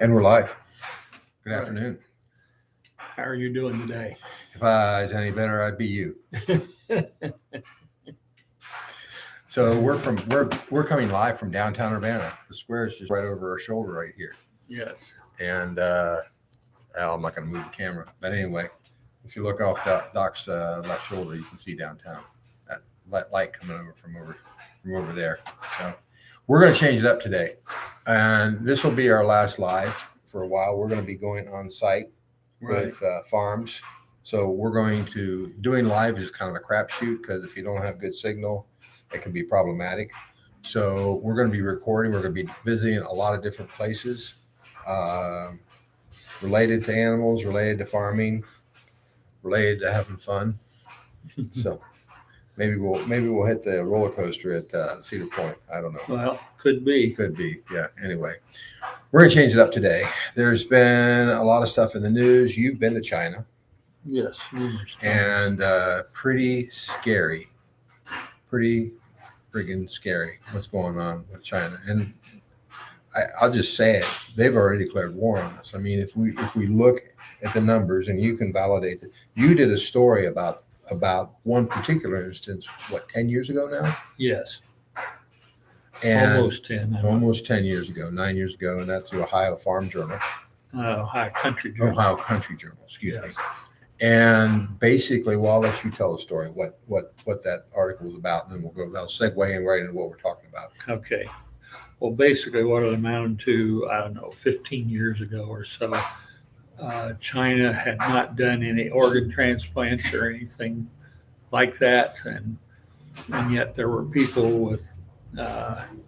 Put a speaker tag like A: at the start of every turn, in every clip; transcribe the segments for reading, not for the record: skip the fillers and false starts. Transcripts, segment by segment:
A: And we're live. Good
B: All right.
A: afternoon.
B: How are you doing today?
A: If I was any better, I'd be you. So we're coming live from downtown Urbana. The square is just right over our shoulder right here.
B: Yes.
A: And I'm not going to move the camera, but anyway, if you look off Doc's left shoulder, you can see downtown. That light coming over from over there. So we're going to change it up today, and this will be our last live for a while. We're going to be going on site with farms. So we're going to doing live is kind of a crapshoot because if you don't have good signal, it can be problematic. So we're going to be recording. We're going to be visiting a lot of different places related to animals, related to farming, related to having fun. So maybe we'll hit the roller coaster at Cedar Point. I don't know.
B: Well, could be.
A: Yeah. Anyway, we're going to change it up today. There's been a lot of stuff in the news. You've been to China.
B: Yes. Numerous times.
A: And pretty scary. Pretty friggin' scary what's going on with China. And I'll just say it. They've already declared war on us. I mean, if we look at the numbers, and you can validate that. You did a story about one particular instance, 10 years ago now?
B: Yes.
A: And
B: almost 10.
A: Almost 10 years ago, 9 years ago, and that's the Ohio Farm Journal.
B: Ohio Country Journal.
A: Ohio Country Journal, excuse me. And basically, well, I'll let you tell the story, what that article was about, and then that'll segue in right into what we're talking about.
B: Okay. Well, basically what it amounted to, 15 years ago or so, China had not done any organ transplants or anything like that. And yet there were people with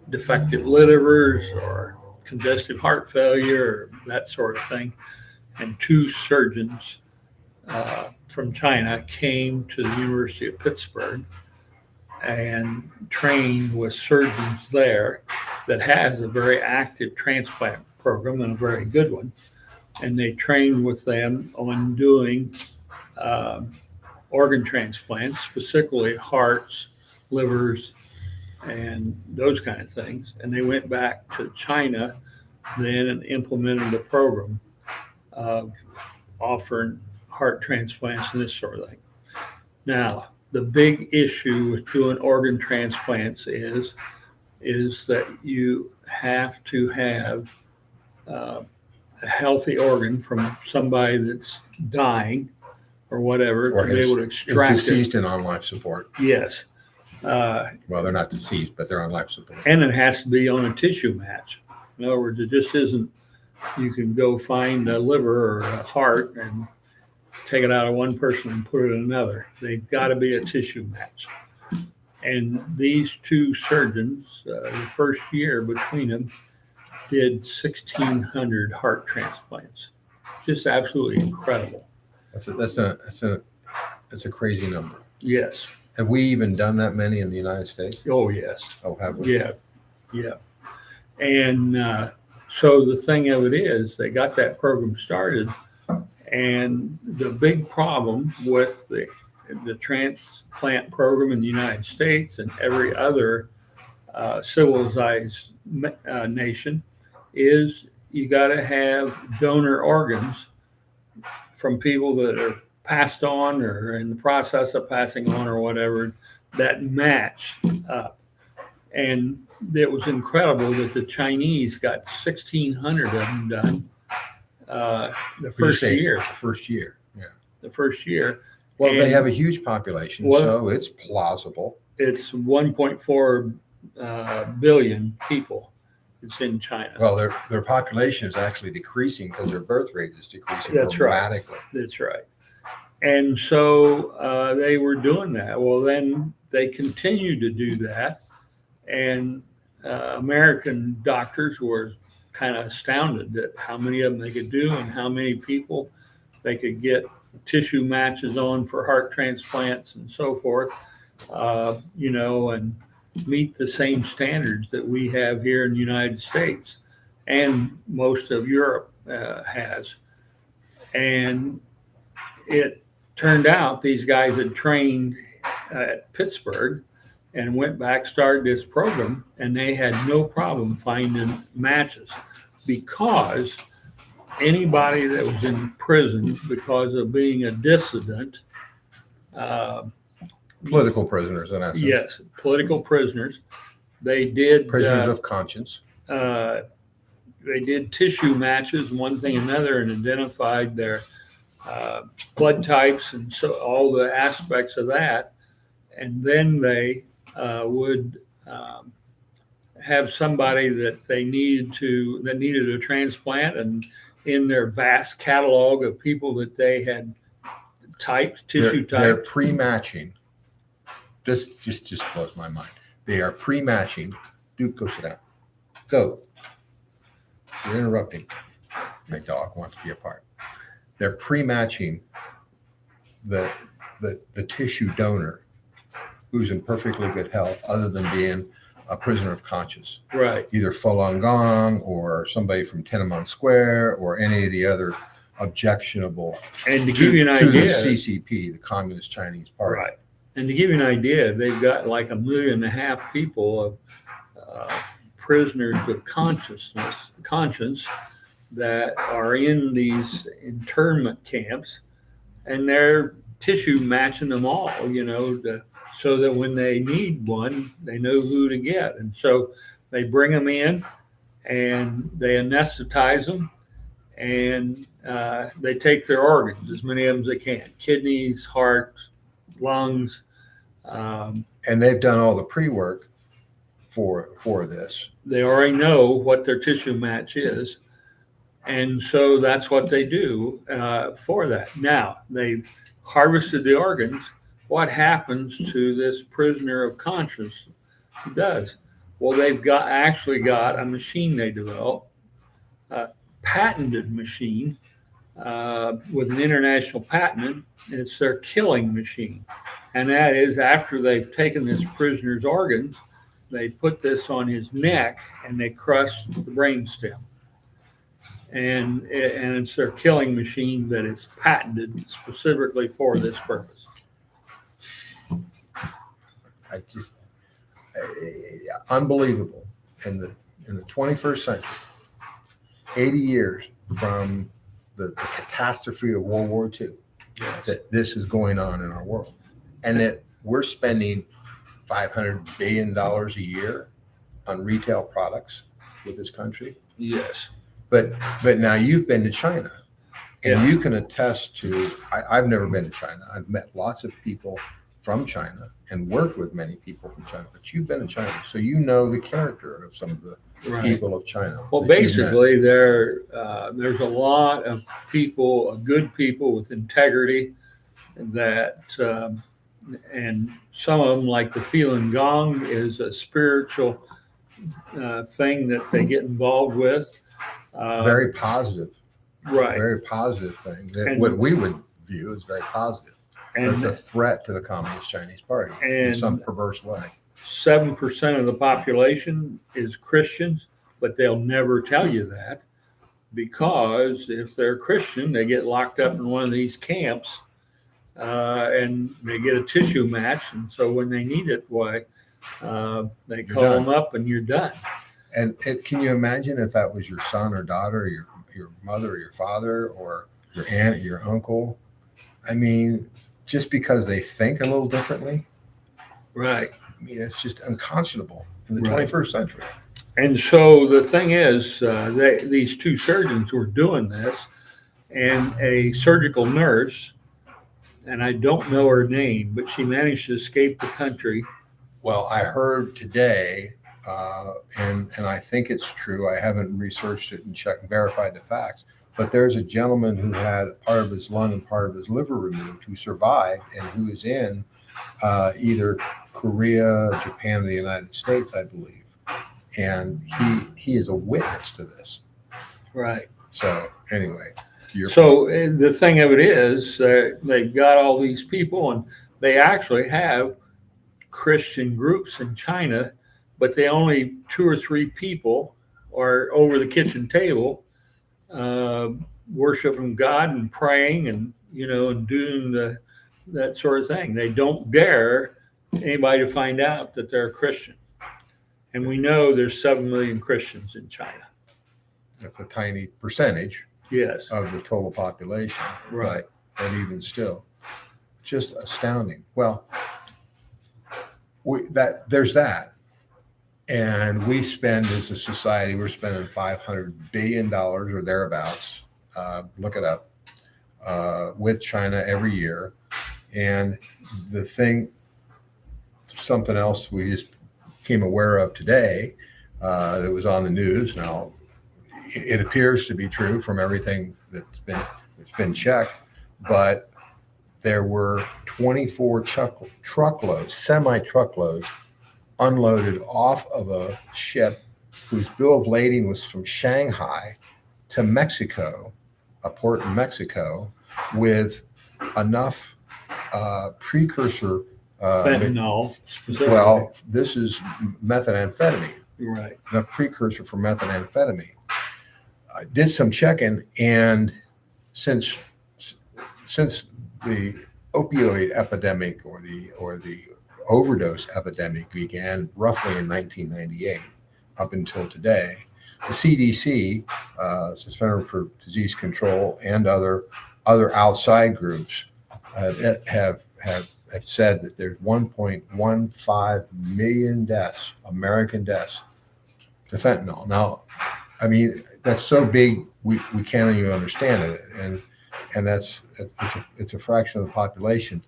B: defective livers or congestive heart failure, or that sort of thing. And two surgeons from China came to the University of Pittsburgh and trained with surgeons there that has a very active transplant program, and a very good one. And they trained with them on doing organ transplants, specifically hearts, livers, and those kind of things. And they went back to China then and implemented a program of offering heart transplants and this sort of thing. Now, the big issue with doing organ transplants is that you have to have a healthy organ from somebody that's dying or whatever to be able to extract
A: deceased and on life support.
B: Yes.
A: Well, they're not deceased, but they're on life support.
B: And it has to be on a tissue match. In other words, it just isn't, you can go find a liver or a heart and take it out of one person and put it in another. They've got to be a tissue match. And these two surgeons, the first year between them, did 1,600 heart transplants. Just absolutely incredible.
A: That's a crazy number.
B: Yes.
A: Have we even done that many in the United States?
B: Oh, yes.
A: Oh, have we?
B: Yeah. And so the thing of it is, they got that program started, and the big problem with the transplant program in the United States and every other civilized nation is you got to have donor organs from people that are passed on or in the process of passing on or whatever that match up. And it was incredible that the Chinese got 1,600 of them done the first year.
A: Yeah.
B: The first year.
A: Well, they have a huge population, so it's plausible.
B: It's 1.4 billion people. It's in China.
A: Well, their population is actually decreasing because their birth rate is decreasing dramatically.
B: That's right. And so they were doing that. Well, then they continued to do that. And American doctors were kind of astounded at how many of them they could do and how many people they could get tissue matches on for heart transplants and so forth, and meet the same standards that we have here in the United States and most of Europe has. And it turned out these guys had trained at Pittsburgh and went back, started this program, and they had no problem finding matches because anybody that was in prison because of being a dissident.
A: Political prisoners, in essence.
B: Yes, political prisoners. They did
A: Prisoners of conscience.
B: they did tissue matches, one thing and another, and identified their blood types and so all the aspects of that. And then they would have somebody that needed a transplant, and in their vast catalog of people that they had tissue
A: They're
B: typed.
A: pre-matching. This just blows my mind. They are pre-matching. Duke, go sit down. Go. You're interrupting. My dog wants to be a part. They're pre-matching the tissue donor who's in perfectly good health, other than being a prisoner of conscience.
B: Right.
A: Either Falun Gong or somebody from Tiananmen Square or any of the other objectionable.
B: And to give you an
A: to the
B: idea,
A: CCP, the Communist Chinese Party.
B: right. And to give you an idea, they've got like 1.5 million people of prisoners of conscience that are in these internment camps, and they're tissue matching them all, so that when they need one, they know who to get. And so they bring them in and they anesthetize them, and they take their organs, as many of them as they can: kidneys, hearts, lungs.
A: And they've done all the pre-work for this.
B: They already know what their tissue match is. And so that's what they do for that. Now, they've harvested the organs. What happens to this prisoner of conscience does? Well, they've actually got a machine they developed, a patented machine with an international patent. It's their killing machine. And that is, after they've taken this prisoner's organs, they put this on his neck and they crush the brainstem. And it's their killing machine that is patented specifically for this purpose.
A: Unbelievable. In the 21st century, 80 years from the catastrophe of World War II,
B: Yes.
A: that this is going on in our world, and that we're spending $500 billion a year on retail products with this country.
B: Yes.
A: But now you've been to China, and
B: Yeah.
A: you can attest to. I've never been to China. I've met lots of people from China and worked with many people from China. But you've been to China, so you know the character of some of the
B: Right.
A: people of China.
B: Well,
A: that you've met.
B: basically, there's a lot of people, good people with integrity, that, and some of them, like the Falun Gong, is a spiritual thing that they get involved with.
A: Very positive,
B: Right.
A: very positive thing. That
B: And-
A: what we would view as very positive.
B: And
A: It's a threat to the Communist Chinese Party in
B: And-
A: some perverse way.
B: 7% of the population is Christians, but they'll never tell you that, because if they're Christian, they get locked up in one of these camps and they get a tissue match. And so when they need it, they call
A: done.
B: them up and you're done.
A: And can you imagine if that was your son or daughter, or your mother or your father, or your aunt, or your uncle? I mean, just because they think a little differently,
B: Right.
A: I mean, it's just unconscionable in the
B: Right.
A: 21st century.
B: And so the thing is, these two surgeons were doing this, and a surgical nurse, and I don't know her name, but she managed to escape the country.
A: Well, I heard today, and I think it's true. I haven't researched it and checked and verified the facts, but there's a gentleman who had part of his lung and part of his liver removed who survived, and who is in either Korea, Japan, or the United States, I believe. And he is a witness to this.
B: Right.
A: So anyway, to your point.
B: So the thing of it is, they've got all these people, and they actually have Christian groups in China, but they only 2 or 3 people are over the kitchen table worshiping God and praying and doing that sort of thing. They don't dare anybody to find out that they're a Christian. And we know there's 7 million Christians in China.
A: That's a tiny percentage.
B: Yes.
A: of the total population.
B: Right.
A: But even still, just astounding. Well, there's that. And we spend as a society, we're spending $500 billion or thereabouts, look it up, with China every year. And the thing, something else we just became aware of today that was on the news. Now, it appears to be true from everything that's been checked, but there were 24 truckloads, semi-truckloads, unloaded off of a ship whose bill of lading was from Shanghai to Mexico, a port in Mexico, with enough precursor.
B: Fentanyl.
A: Well, this is methamphetamine.
B: Right.
A: Enough precursor for methamphetamine. I did some checking, and since the opioid epidemic or the overdose epidemic began roughly in 1998 up until today, the CDC, Center for Disease Control, and other outside groups have said that there's 1.15 million deaths, American deaths, to fentanyl. Now, I mean, that's so big we can't even understand it, and it's a fraction of the population.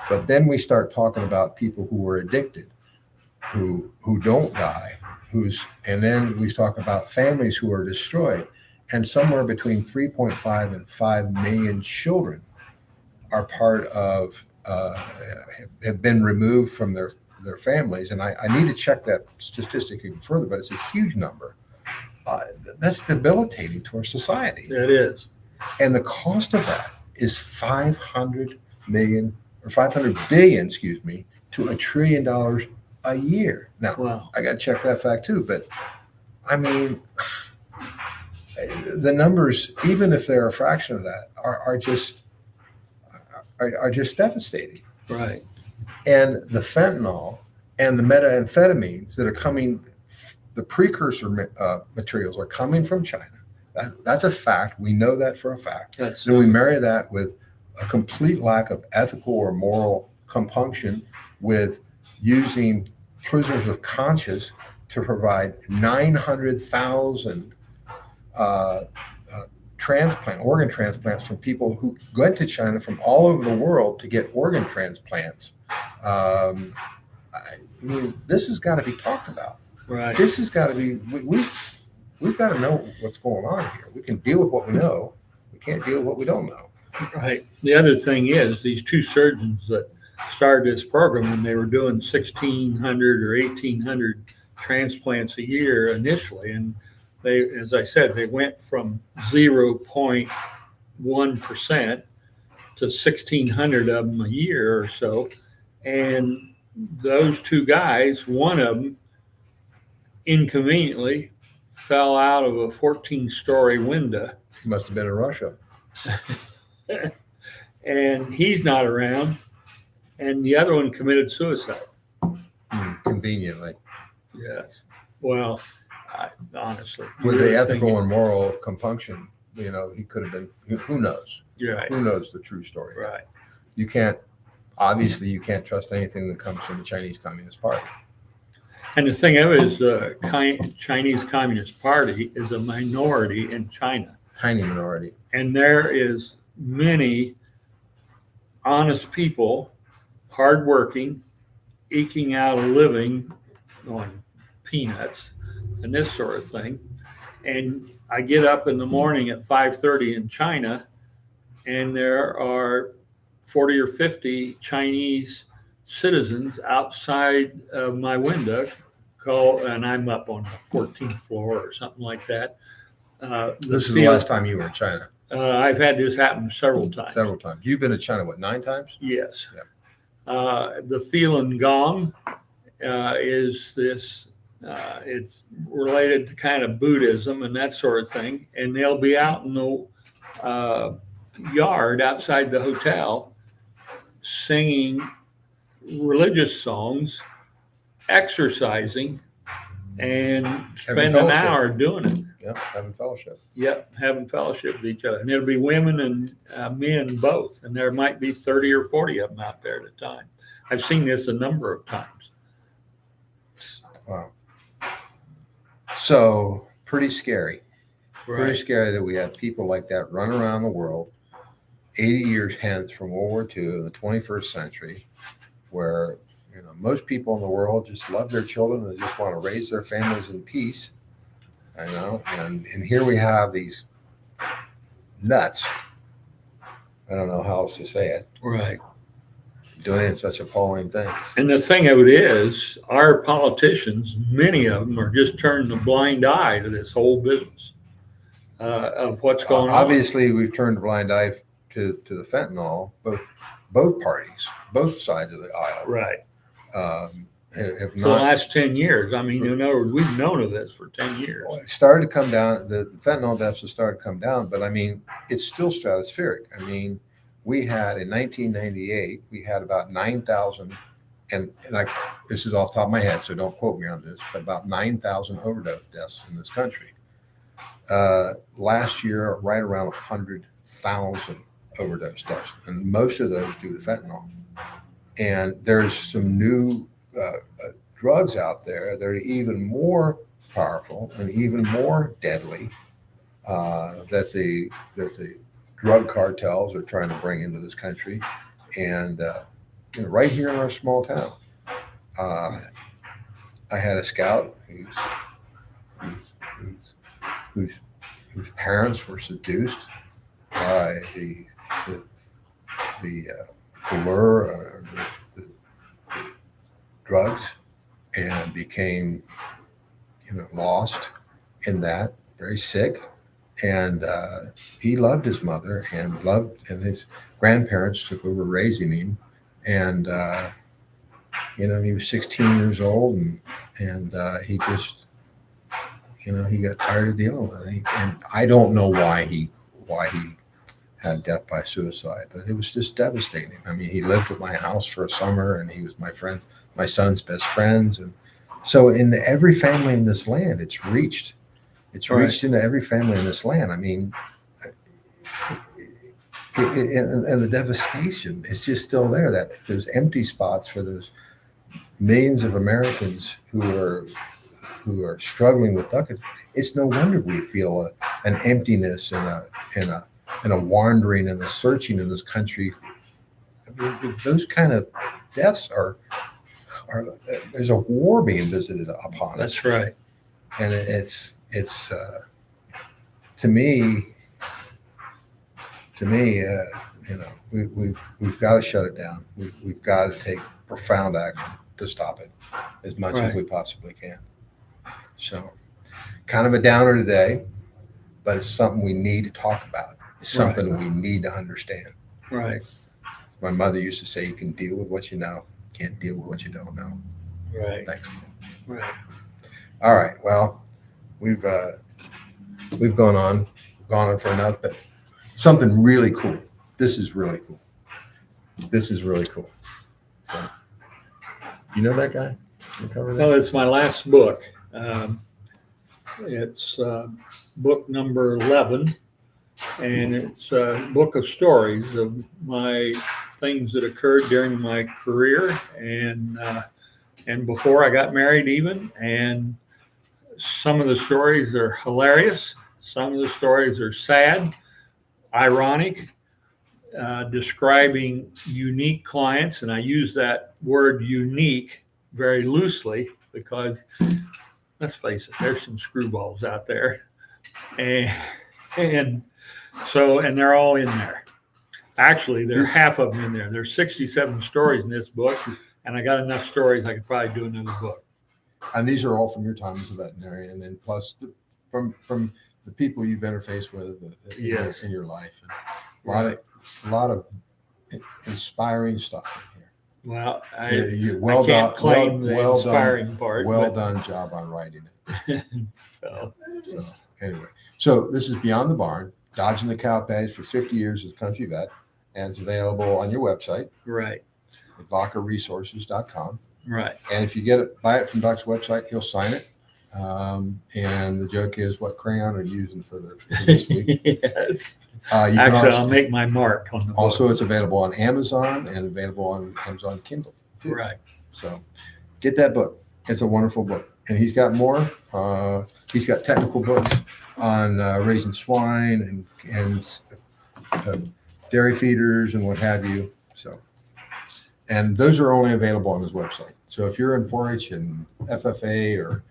A: But then we start talking about people who are addicted, who don't die, and then we talk about families who are destroyed, and somewhere between 3.5 and 5 million children are part of have been removed from their families. And I need to check that statistic even further, but it's a huge number. That's debilitating to our society.
B: That is.
A: And the cost of that is 500 billion, to $1 trillion a year. Now,
B: wow.
A: I got to check that fact too, but I mean, the numbers, even if they're a fraction of that, are just devastating.
B: Right.
A: And the fentanyl and the methamphetamines that are coming, the precursor materials are coming from China. That's a fact. We know that for a fact. Then we marry that with a complete lack of ethical or moral compunction with using prisoners of conscience to provide 900,000 organ transplants from people who went to China from all over the world to get organ transplants. I mean, this has got to be talked about.
B: Right.
A: This has got to be, we've got to know what's going on here. We can deal with what we know. We can't deal with what we don't know.
B: Right. The other thing is these two surgeons that started this program, when they were doing 1,600 or 1,800 transplants a year initially, and they, as I said, they went from 0.1% to 1,600 of them a year or so. And those two guys, one of them inconveniently fell out of a 14-story window.
A: He must have been in Russia.
B: And he's not around. And the other one committed suicide.
A: Conveniently.
B: Yes. Well, honestly.
A: With the ethical and moral compunction, he could have been, who knows?
B: Right.
A: Who knows the true story?
B: Right.
A: You can't trust anything that comes from the Chinese Communist Party.
B: And the thing of it is the Chinese Communist Party is a minority in China.
A: Tiny minority.
B: And there is many honest people, hardworking, eking out a living on peanuts and this sort of thing. And I get up in the morning at 5:30 in China, and there are 40 or 50 Chinese citizens outside of my window, and I'm up on the 14th floor or something like that.
A: This is the last time you were in China.
B: I've had this happen several times.
A: Several times. You've been to China, what, 9 times?
B: Yes.
A: Yeah.
B: The Falun Gong is this, it's related to kind of Buddhism and that sort of thing. And they'll be out in the yard outside the hotel singing religious songs, exercising, and spend an hour doing it.
A: Yeah, having fellowship.
B: Yep, having fellowship with each other. And it'll be women and men both. And there might be 30 or 40 of them out there at a time. I've seen this a number of times.
A: Wow. So pretty scary. Pretty
B: Right.
A: scary that we have people like that run around the world 80 years hence from World War II, the 21st century, where most people in the world just love their children and just want to raise their families in peace. And here we have these nuts. I don't know how else to say it.
B: Right.
A: Doing such appalling things.
B: And the thing of it is, our politicians, many of them, are just turning a blind eye to this whole business of what's going on.
A: Obviously, we've turned a blind eye to the fentanyl. Both parties, both sides of the aisle.
B: Right.
A: Have
B: For the last 10 years. I mean, in other words, we've known of this for 10 years.
A: It started to come down. The fentanyl deaths have started to come down, but I mean, it's still stratospheric. I mean, we had in 1998, we had about 9,000, and this is off the top of my head, so don't quote me on this, but about 9,000 overdose deaths in this country. Last year, right around 100,000 overdose deaths, and most of those due to fentanyl. And there's some new drugs out there that are even more powerful and even more deadly that the drug cartels are trying to bring into this country, and right here in our small town. I had a scout whose parents were seduced by the allure, the drugs, and became lost in that, very sick. And he loved his mother and his grandparents took over raising him. And, he was 16 years old and he just, he got tired of dealing with it. And I don't know why he had death by suicide, but it was just devastating. I mean, he lived at my house for a summer and he was my son's best friends. And so in every family in this land, it's reached into every family in this land. I mean, and the devastation is just still there. That those empty spots for those millions of Americans who are struggling with drug. It's no wonder we feel an emptiness and a wandering and a searching in this country. I mean, those kind of deaths are there's a war being visited upon us.
B: That's right.
A: And it's to me, we've got to shut it down. We've got to take profound action to stop it as much as we possibly can. So, kind of a downer today, but it's something we need to talk about. It's something we need to understand.
B: Right.
A: My mother used to say, "You can deal with what you know. You can't deal with what you don't know."
B: Right.
A: Thanks.
B: Right.
A: All right. Well, we've gone on for enough, but something really cool. This is really cool. So, you know that guy? You cover that?
B: Well, it's my last book. It's book number 11, and it's a book of stories of my things that occurred during my career and before I got married even. And some of the stories are hilarious. Some of the stories are sad, ironic, describing unique clients. And I use that word unique very loosely because, let's face it, there's some screwballs out there. And they're all in there. Actually, there are half of them in there. There's 67 stories in this book, and I got enough stories I could probably do another book.
A: And these are all from your time as a veterinarian, and plus from the people you've interfaced with in your life. And a lot of inspiring stuff in here.
B: Well,
A: I
B: can't claim the inspiring part.
A: Well done job on writing it.
B: So
A: anyway, so this is Beyond the Barn, dodging the cow patties for 50 years as a country vet, and it's available on your website.
B: Right.
A: At VacaResources.com.
B: Right.
A: And if you buy it from Doc's website, he'll sign it. And the joke is, what crayon are you using for this week?
B: Yes.
A: You can
B: Actually,
A: also,
B: I'll make my mark on the book.
A: also, it's available on Amazon and available on Amazon Kindle too.
B: Right.
A: So get that book. It's a wonderful book. And he's got more. He's got technical books on raising swine and dairy feeders and what have you. So, and those are only available on his website. So if you're in 4-H and FFA, or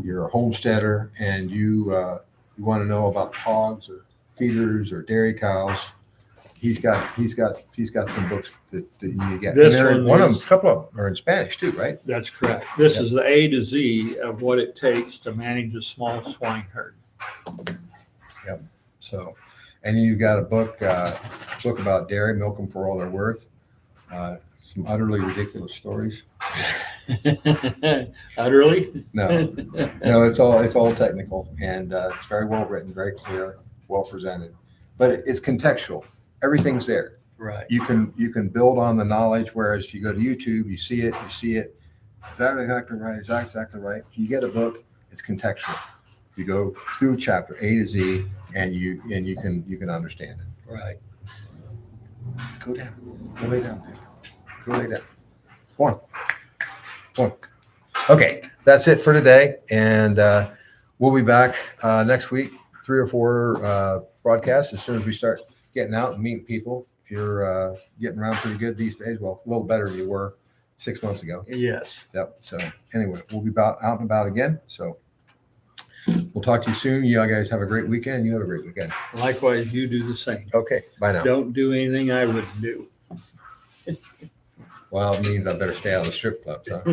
A: you're a homesteader and you want to know about hogs or feeders or dairy cows, he's got some books that you need to get.
B: This
A: and
B: one
A: of
B: is-
A: them, a couple of them are in Spanish too, right?
B: That's correct. This
A: Yep.
B: is the A to Z of what it takes to manage a small swine herd.
A: So, and you got a book about dairy, milk them for all they're worth. Some utterly ridiculous stories.
B: Utterly?
A: No, no, it's all technical, and it's very well written, very clear, well presented. But it's contextual. Everything's there.
B: Right.
A: You can build on the knowledge. Whereas if you go to YouTube, you see it. Is that exactly right? Is that exactly right? You get a book. It's contextual. You go through chapter A to Z, and you can understand it.
B: Right.
A: Go down. Go lay down. Go lay down. One. Okay, that's it for today, and we'll be back next week. 3 or 4 broadcasts as soon as we start getting out and meeting people. If you're getting around pretty good these days, well, a little better than you were 6 months ago.
B: Yes.
A: Yep. So anyway, we'll be out and about again. So we'll talk to you soon. You guys have a great weekend. You have a great weekend.
B: Likewise, you do the same.
A: Okay. Bye now.
B: Don't do anything I wouldn't do.
A: Well, it means I better stay out of the strip clubs, huh?